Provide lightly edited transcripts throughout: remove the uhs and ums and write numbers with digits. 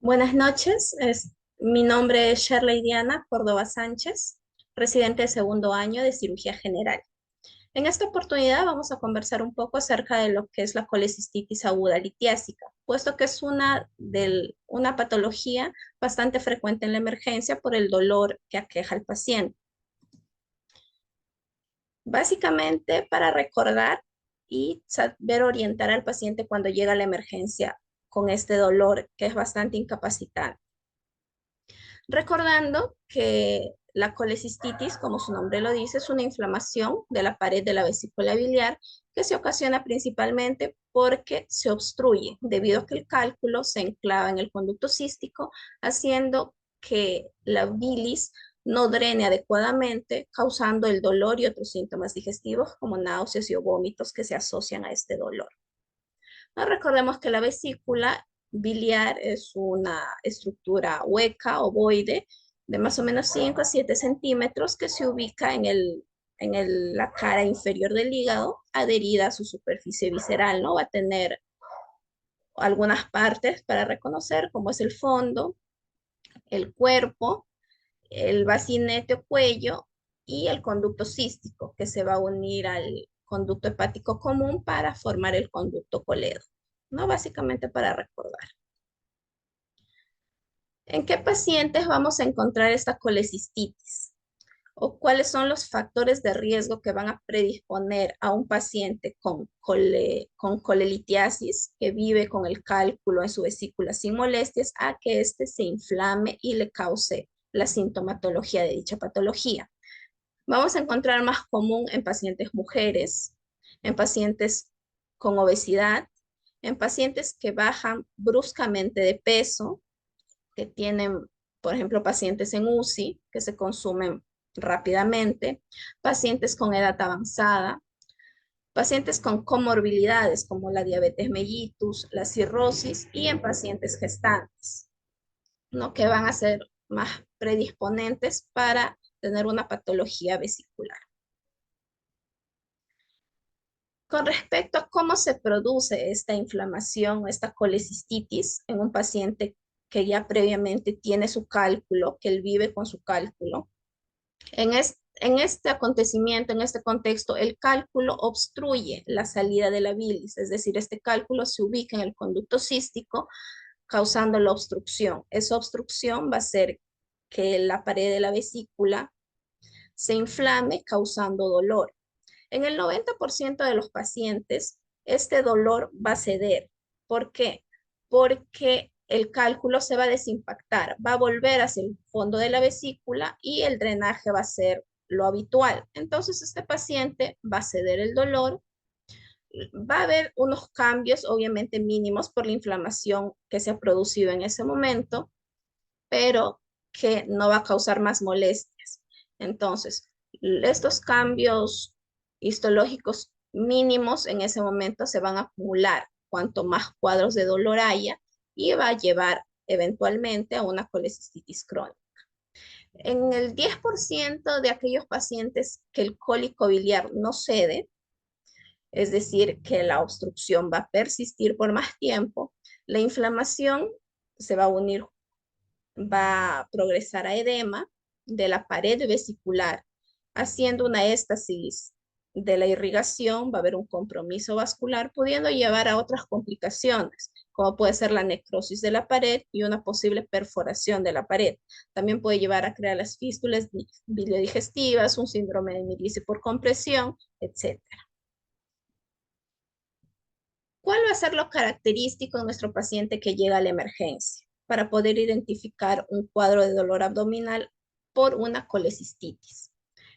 Buenas noches, mi nombre es Shirley Diana Córdoba Sánchez, residente de segundo año de cirugía general. En esta oportunidad vamos a conversar un poco acerca de lo que es la colecistitis aguda litiásica, puesto que es una patología bastante frecuente en la emergencia por el dolor que aqueja al paciente. Básicamente para recordar y saber orientar al paciente cuando llega a la emergencia con este dolor que es bastante incapacitante. Recordando que la colecistitis, como su nombre lo dice, es una inflamación de la pared de la vesícula biliar que se ocasiona principalmente porque se obstruye debido a que el cálculo se enclava en el conducto cístico, haciendo que la bilis no drene adecuadamente, causando el dolor y otros síntomas digestivos como náuseas y vómitos que se asocian a este dolor. No recordemos que la vesícula biliar es una estructura hueca, ovoide, de más o menos 5 a 7 centímetros que se ubica la cara inferior del hígado, adherida a su superficie visceral, ¿no? Va a tener algunas partes para reconocer, como es el fondo, el cuerpo, el bacinete o cuello y el conducto cístico, que se va a unir al conducto hepático común para formar el conducto coledo, ¿no? Básicamente para recordar. ¿En qué pacientes vamos a encontrar esta colecistitis? ¿O cuáles son los factores de riesgo que van a predisponer a un paciente con colelitiasis que vive con el cálculo en su vesícula sin molestias a que éste se inflame y le cause la sintomatología de dicha patología? Vamos a encontrar más común en pacientes mujeres, en pacientes con obesidad, en pacientes que bajan bruscamente de peso, que tienen, por ejemplo, pacientes en UCI que se consumen rápidamente, pacientes con edad avanzada, pacientes con comorbilidades como la diabetes mellitus, la cirrosis y en pacientes gestantes, ¿no? Que van a ser más predisponentes para tener una patología vesicular. Con respecto a cómo se produce esta inflamación, esta colecistitis en un paciente que ya previamente tiene su cálculo, que él vive con su cálculo, en este acontecimiento, en este contexto, el cálculo obstruye la salida de la bilis, es decir, este cálculo se ubica en el conducto cístico, causando la obstrucción. Esa obstrucción va a hacer que la pared de la vesícula se inflame, causando dolor. En el 90% de los pacientes, este dolor va a ceder. ¿Por qué? Porque el cálculo se va a desimpactar, va a volver hacia el fondo de la vesícula y el drenaje va a ser lo habitual. Entonces, este paciente va a ceder el dolor, va a haber unos cambios, obviamente mínimos por la inflamación que se ha producido en ese momento, pero que no va a causar más molestias. Entonces, estos cambios histológicos mínimos en ese momento se van a acumular cuanto más cuadros de dolor haya y va a llevar eventualmente a una colecistitis crónica. En el 10% de aquellos pacientes que el cólico biliar no cede, es decir, que la obstrucción va a persistir por más tiempo, la inflamación se va a unir, va a progresar a edema de la pared vesicular, haciendo una éstasis de la irrigación, va a haber un compromiso vascular, pudiendo llevar a otras complicaciones, como puede ser la necrosis de la pared y una posible perforación de la pared. También puede llevar a crear las fístulas biliodigestivas, un síndrome de Mirice por compresión, etcétera. ¿Cuál va a ser lo característico de nuestro paciente que llega a la emergencia para poder identificar un cuadro de dolor abdominal por una colecistitis?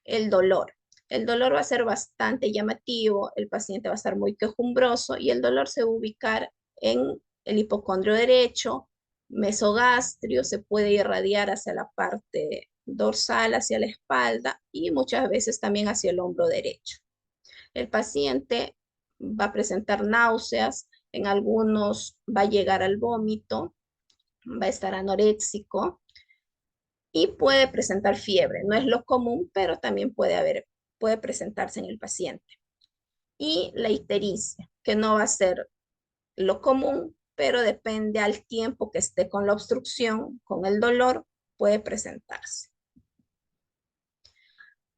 El dolor. El dolor va a ser bastante llamativo, el paciente va a estar muy quejumbroso y el dolor se va a ubicar en el hipocondrio derecho, mesogastrio, se puede irradiar hacia la parte dorsal, hacia la espalda y muchas veces también hacia el hombro derecho. El paciente va a presentar náuseas, en algunos va a llegar al vómito, va a estar anoréxico y puede presentar fiebre. No es lo común, pero también puede presentarse en el paciente. Y la ictericia, que no va a ser lo común, pero depende al tiempo que esté con la obstrucción, con el dolor, puede presentarse.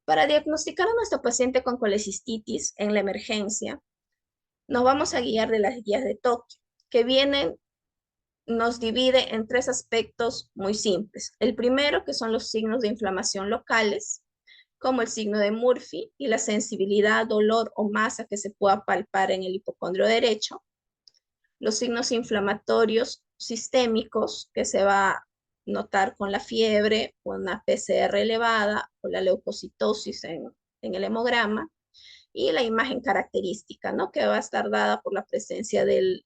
Para diagnosticar a nuestro paciente con colecistitis en la emergencia, nos vamos a guiar de las guías de Tokio, que nos divide en tres aspectos muy simples. El primero, que son los signos de inflamación locales, como el signo de Murphy y la sensibilidad, dolor o masa que se pueda palpar en el hipocondrio derecho. Los signos inflamatorios sistémicos, que se va a notar con la fiebre, con una PCR elevada o la leucocitosis en el hemograma. Y la imagen característica, ¿no? Que va a estar dada por la presencia del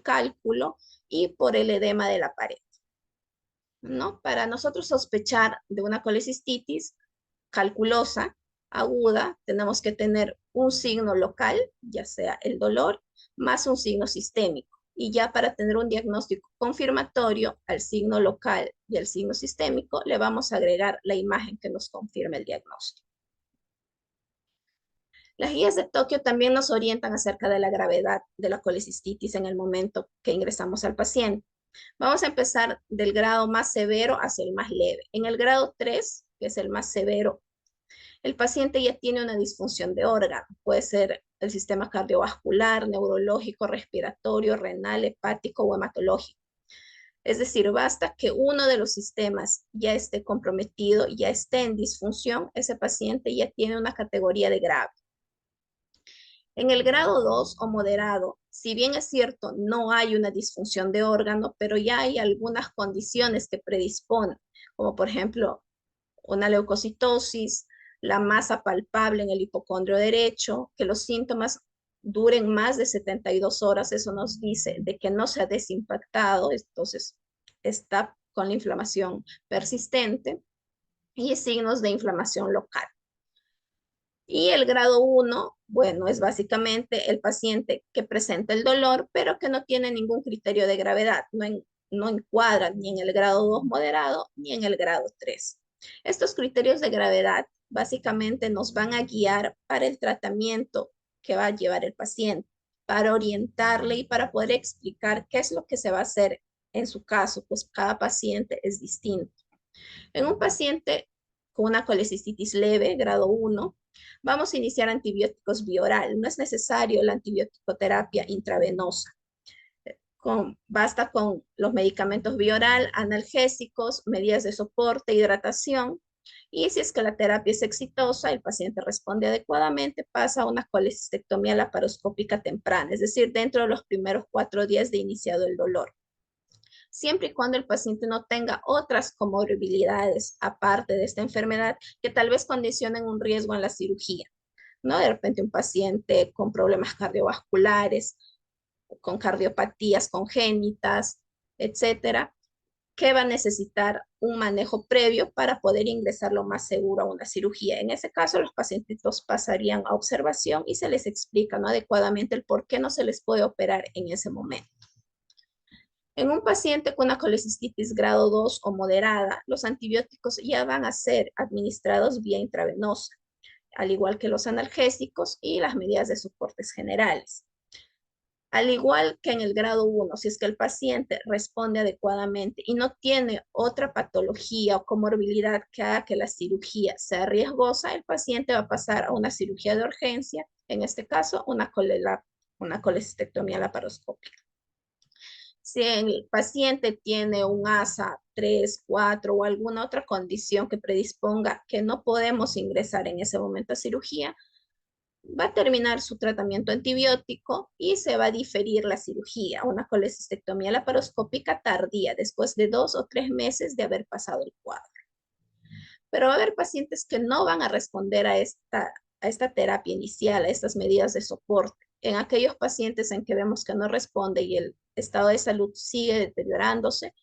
cálculo y por el edema de la pared, ¿no? Para nosotros sospechar de una colecistitis calculosa aguda, tenemos que tener un signo local, ya sea el dolor, más un signo sistémico. Y ya para tener un diagnóstico confirmatorio al signo local y al signo sistémico, le vamos a agregar la imagen que nos confirme el diagnóstico. Las guías de Tokio también nos orientan acerca de la gravedad de la colecistitis en el momento que ingresamos al paciente. Vamos a empezar del grado más severo hacia el más leve. En el grado 3, que es el más severo, el paciente ya tiene una disfunción de órgano. Puede ser el sistema cardiovascular, neurológico, respiratorio, renal, hepático o hematológico. Es decir, basta que uno de los sistemas ya esté comprometido, ya esté en disfunción, ese paciente ya tiene una categoría de grave. En el grado 2 o moderado, si bien es cierto, no hay una disfunción de órgano, pero ya hay algunas condiciones que predisponen, como por ejemplo una leucocitosis, la masa palpable en el hipocondrio derecho, que los síntomas duren más de 72 horas, eso nos dice de que no se ha desimpactado, entonces está con la inflamación persistente y signos de inflamación local. Y el grado 1, bueno, es básicamente el paciente que presenta el dolor, pero que no tiene ningún criterio de gravedad, no encuadra ni en el grado 2 moderado ni en el grado 3. Estos criterios de gravedad básicamente nos van a guiar para el tratamiento que va a llevar el paciente, para orientarle y para poder explicar qué es lo que se va a hacer en su caso, pues cada paciente es distinto. En un paciente con una colecistitis leve, grado 1, vamos a iniciar antibióticos bioral. No es necesario la antibioticoterapia intravenosa. Basta con los medicamentos bioral, analgésicos, medidas de soporte, hidratación. Y si es que la terapia es exitosa, el paciente responde adecuadamente, pasa a una colecistectomía laparoscópica temprana, es decir, dentro de los primeros 4 días de iniciado el dolor, siempre y cuando el paciente no tenga otras comorbilidades aparte de esta enfermedad que tal vez condicionen un riesgo en la cirugía, ¿no? De repente un paciente con problemas cardiovasculares, con cardiopatías congénitas, etcétera, que va a necesitar un manejo previo para poder ingresar lo más seguro a una cirugía. En ese caso, los pacientitos pasarían a observación y se les explica, ¿no?, adecuadamente el por qué no se les puede operar en ese momento. En un paciente con una colecistitis grado 2 o moderada, los antibióticos ya van a ser administrados vía intravenosa, al igual que los analgésicos y las medidas de soportes generales. Al igual que en el grado 1, si es que el paciente responde adecuadamente y no tiene otra patología o comorbilidad que haga que la cirugía sea riesgosa, el paciente va a pasar a una cirugía de urgencia, en este caso una colecistectomía laparoscópica. Si el paciente tiene un ASA 3, 4 o alguna otra condición que predisponga que no podemos ingresar en ese momento a cirugía, va a terminar su tratamiento antibiótico y se va a diferir la cirugía, una colecistectomía laparoscópica tardía, después de 2 o 3 meses de haber pasado el cuadro. Pero va a haber pacientes que no van a responder a esta terapia inicial, a estas medidas de soporte. En aquellos pacientes en que vemos que no responde y el estado de salud sigue deteriorándose,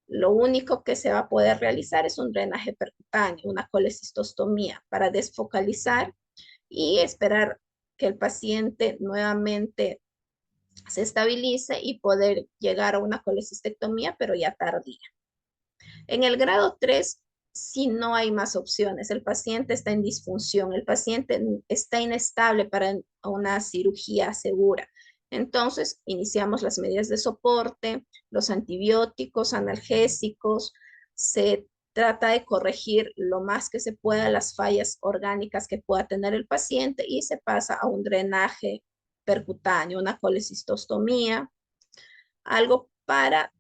lo único que se va a poder realizar es un drenaje percutáneo, una colecistostomía para desfocalizar y esperar que el paciente nuevamente se estabilice y poder llegar a una colecistectomía, pero ya tardía. En el grado 3, si no hay más opciones, el paciente está en disfunción, el paciente está inestable para una cirugía segura. Entonces, iniciamos las medidas de soporte, los antibióticos, analgésicos, se trata de corregir lo más que se pueda las fallas orgánicas que pueda tener el paciente y se pasa a un drenaje percutáneo, una colecistostomía, algo para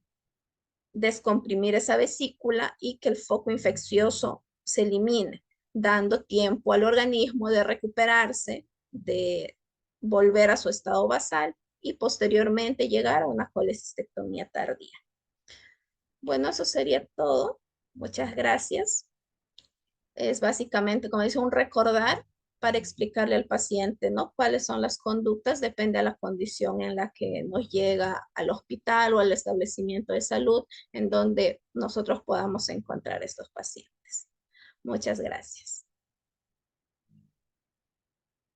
descomprimir esa vesícula y que el foco infeccioso se elimine, dando tiempo al organismo de recuperarse, de volver a su estado basal y posteriormente llegar a una colecistectomía tardía. Bueno, eso sería todo. Muchas gracias. Es básicamente, como dice, un recordar para explicarle al paciente, ¿no? Cuáles son las conductas, depende de la condición en la que nos llega al hospital o al establecimiento de salud, en donde nosotros podamos encontrar estos pacientes. Muchas gracias.